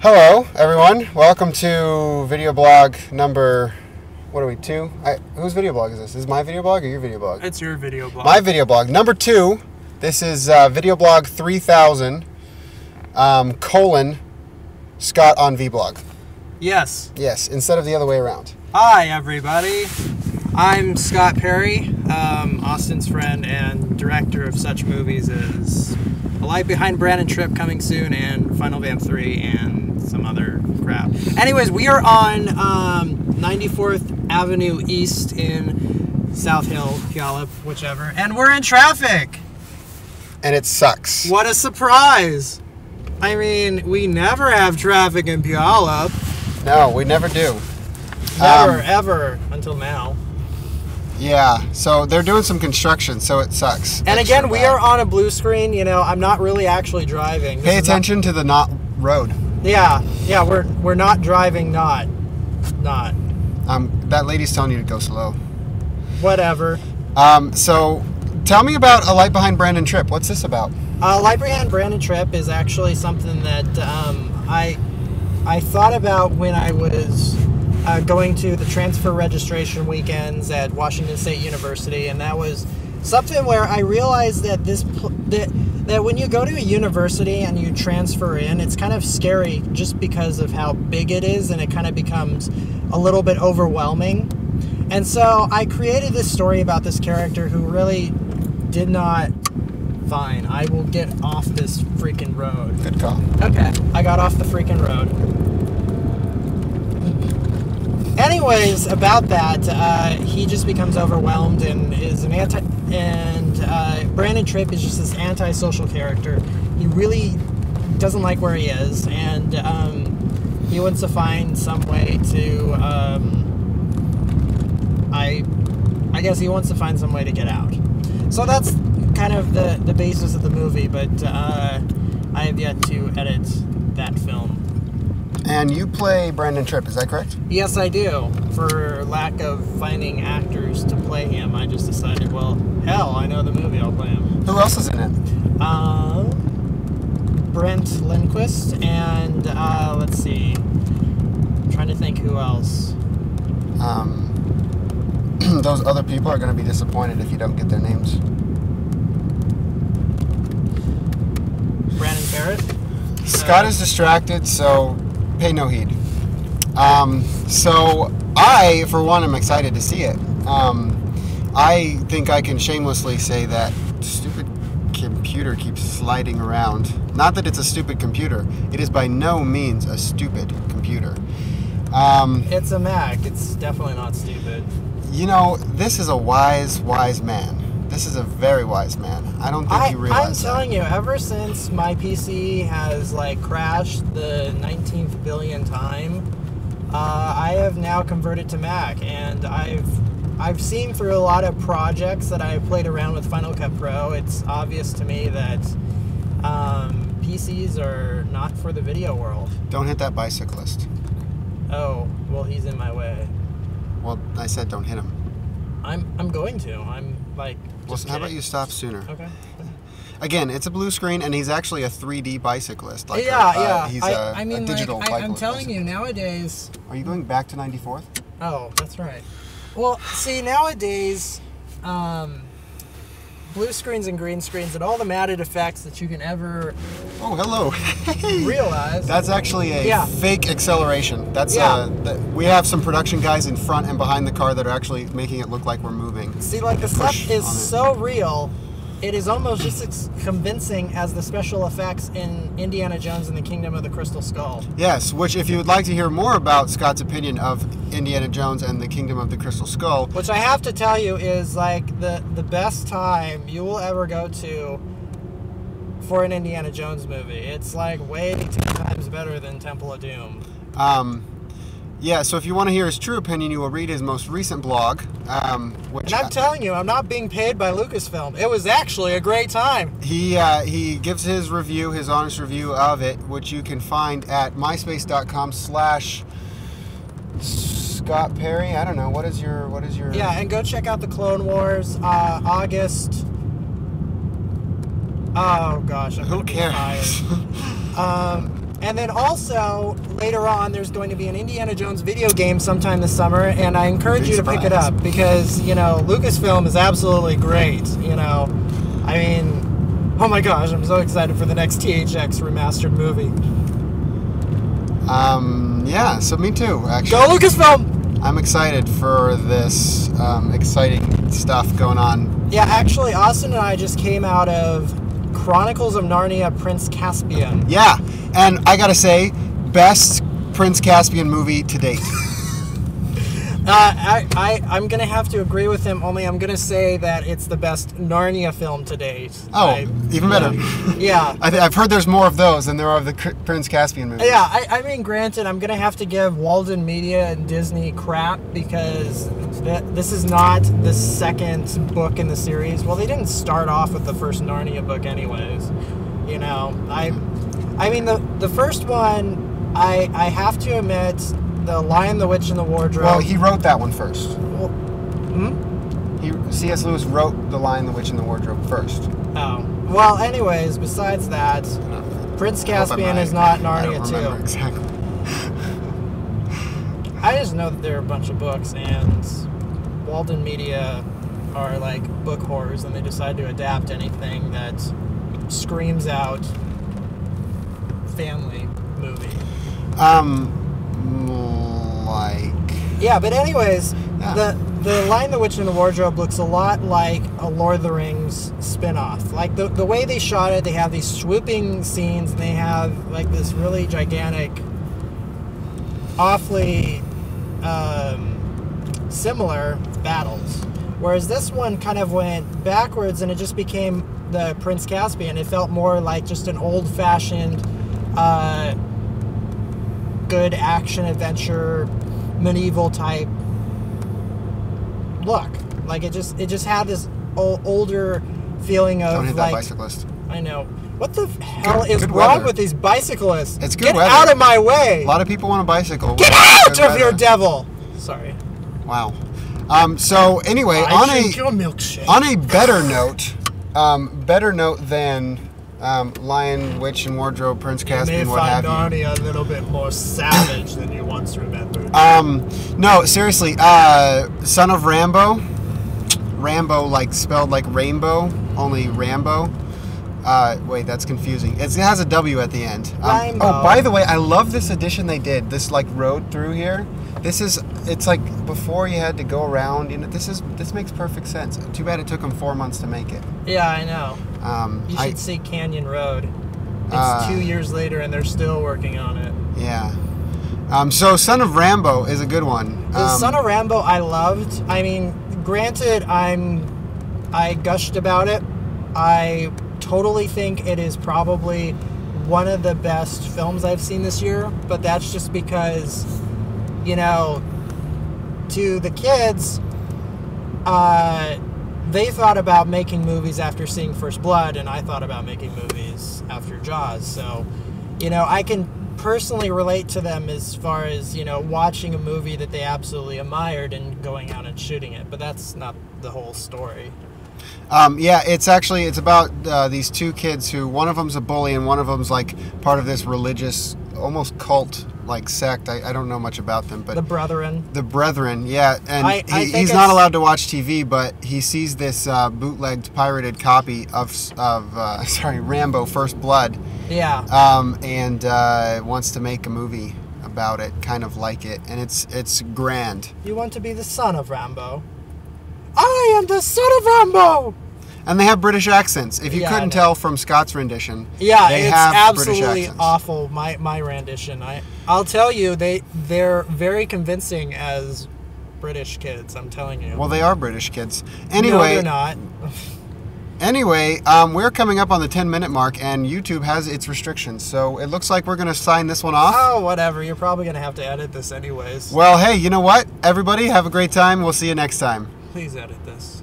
Hello, everyone. Welcome to video blog number, what are we, 2? Whose video blog is this? Is my video blog or your video blog? It's your video blog. My video blog. Number 2. This is video blog 3000, Scott on Vblog. Yes. Yes, instead of the other way around. Hi, everybody. I'm Scott Perry, Austin's friend and director of such movies as A Light Behind Brandon Tripp coming soon and Final Vamp 3 and some other crap. Anyways, we are on 94th Avenue East in South Hill, Puyallup, whichever, and we're in traffic. And it sucks. What a surprise. I mean, we never have traffic in Puyallup. No, we never do. Never, ever, until now. Yeah, so they're doing some construction, so it sucks. And again, we are on a blue screen. You know, I'm not really actually driving. Pay attention to the not road. Yeah, we're not driving, not. That lady's telling you to go slow. Whatever. So tell me about A Light Behind Brandon Tripp. What's this about? Light Behind Brandon Tripp is actually something that I thought about when I was going to the transfer registration weekends at Washington State University, and that was something where I realized that that when you go to a university and you transfer in, it's kind of scary just because of how big it is, and it kind of becomes a little bit overwhelming. And so I created this story about this character who really did not... Fine, I will get off this freaking road. Good call. Okay, I got off the freaking road. Anyways, about that, he just becomes overwhelmed and is Brandon Tripp is just this antisocial character. He really doesn't like where he is, and he wants to find some way to, I guess he wants to find some way to get out. So that's kind of the basis of the movie, but I have yet to edit that film. And you play Brandon Tripp, is that correct? Yes, I do. For lack of finding actors to play him, I just decided, well, hell, I know the movie, I'll play him. Who else is in it? Brent Lindquist, and let's see. I'm trying to think who else. Those other people are going to be disappointed if you don't get their names. Brandon Barrett? Scott is distracted, so pay no heed. So I, for one, am excited to see it. I think I can shamelessly say that stupid computer keeps sliding around. Not that it's a stupid computer. It is by no means a stupid computer. It's a Mac. It's definitely not stupid. You know, this is a wise man. This is a very wise man. I don't think you realize I'm telling you, ever since my PC has crashed the 19th billion time, I have now converted to Mac, and I've seen through a lot of projects that I've played around with Final Cut Pro. It's obvious to me that PCs are not for the video world. Don't hit that bicyclist. Oh, well, he's in my way. Well, I said don't hit him. I'm going to. I'm Well, how about you stop sooner? Okay. Again, it's a blue screen, and he's actually a 3D bicyclist. He's a digital bicyclist. I'm telling you, nowadays... Are you going back to 94th? Oh, that's right. Well, see, nowadays, blue screens and green screens and all the matted effects that you can ever... Oh, hello. realize. That's actually a fake acceleration. That's we have some production guys in front and behind the car that are actually making it look like we're moving. See, the stuff is so real, it is almost just as convincing as the special effects in Indiana Jones and the Kingdom of the Crystal Skull. Yes, which if you would like to hear more about Scott's opinion of Indiana Jones and the Kingdom of the Crystal Skull... Which I have to tell you is the best time you will ever go to for an Indiana Jones movie. It's way 10 times better than Temple of Doom. Yeah, so if you want to hear his true opinion, you will read his most recent blog. And I'm telling you, I'm not being paid by Lucasfilm. It was actually a great time. He gives his review, his honest review of it, which you can find at myspace.com/Scott Perry. I don't know. What is your... Yeah, and go check out the Clone Wars, August... Oh gosh, I'm Who cares? And then also, later on, there's going to be an Indiana Jones video game sometime this summer, and I encourage you to pick it up because, Lucasfilm is absolutely great, I mean, oh my gosh, I'm so excited for the next THX remastered movie. Yeah, so me too, actually. Go Lucasfilm! I'm excited for this exciting stuff going on. Yeah, actually, Austin and I just came out of Chronicles of Narnia Prince Caspian. Yeah, and I gotta say, best Prince Caspian movie to date. I'm going to have to agree with him, only I'm going to say that it's the best Narnia film to date. Oh, even better. Yeah. I've heard there's more of those than there are of the Prince Caspian movies. Yeah, I mean, granted, I'm going to have to give Walden Media and Disney crap because this is not the second book in the series. Well, they didn't start off with the first Narnia book anyways. I mean, the first one, I have to admit, The Lion, the Witch, and the Wardrobe. Well, he wrote that one first. Well, C.S. Lewis wrote The Lion, the Witch, and the Wardrobe first. Oh. Well, anyways, besides that, Prince Caspian is not Narnia 2. I don't remember exactly. I just know that there are a bunch of books, and Walden Media are like book whores, and they decide to adapt anything that screams out family movie. Yeah, but anyways, Yeah. the Lion, the Witch, and the Wardrobe looks a lot like a Lord of the Rings spin-off. Like the way they shot it, they have these swooping scenes, and they have like this really gigantic, awfully similar battles. Whereas this one kind of went backwards, and it just became the Prince Caspian. It felt more like just an old-fashioned, good action adventure, medieval type look. Like it just had this older feeling of Don't hit like. that bicyclist. I know. What the hell is good wrong weather. with these bicyclists? It's good Get weather. out of my way! A lot of people want a bicycle. Get out of your devil! Sorry. Wow. So anyway, I drink your milkshake. on a better note than Lion, Witch, and Wardrobe, Prince Caspian, what have you. Narnia a little bit more savage than you once remembered. No, seriously, Son of Rambo. Rambo, like spelled like rainbow, only Rambo. Wait, that's confusing. It has a W at the end. Rainbow. Oh, by the way, I love this addition they did. This like road through here. It's like before you had to go around. This makes perfect sense. Too bad it took them 4 months to make it. Yeah, I know. You should see Canyon Road. It's 2 years later, and they're still working on it. Yeah. So Son of Rambo is a good one. The Son of Rambo I loved. I mean, granted, I gushed about it. I totally think it is probably one of the best films I've seen this year, but that's just because, to the kids, they thought about making movies after seeing First Blood, and I thought about making movies after Jaws. So, I can personally relate to them as far as, watching a movie that they absolutely admired and going out and shooting it. But that's not the whole story. Yeah, it's about these two kids who, one of them's a bully and one of them's like part of this religious, almost cult like sect. I don't know much about them, but The Brethren. The Brethren, yeah, and I think he's not allowed to watch TV, but he sees this bootlegged, pirated copy of Rambo: First Blood, Yeah. and wants to make a movie about it, kind of like it, and it's grand. You want to be the son of Rambo? I am the son of Rambo! And they have British accents. If you Yeah, couldn't I know. tell from Scott's rendition, Yeah, they it's have British absolutely accents. awful. My rendition. I'll tell you, they're very convincing as British kids. I'm telling you. Well, they are British kids. No, Anyway, they're not. Anyway, we're coming up on the 10-minute mark, and YouTube has its restrictions, so it looks like we're going to sign this one off. Oh, whatever. You're probably gonna have to edit this anyways. Well, hey, you know what? Everybody, have a great time. We'll see you next time. Please edit this.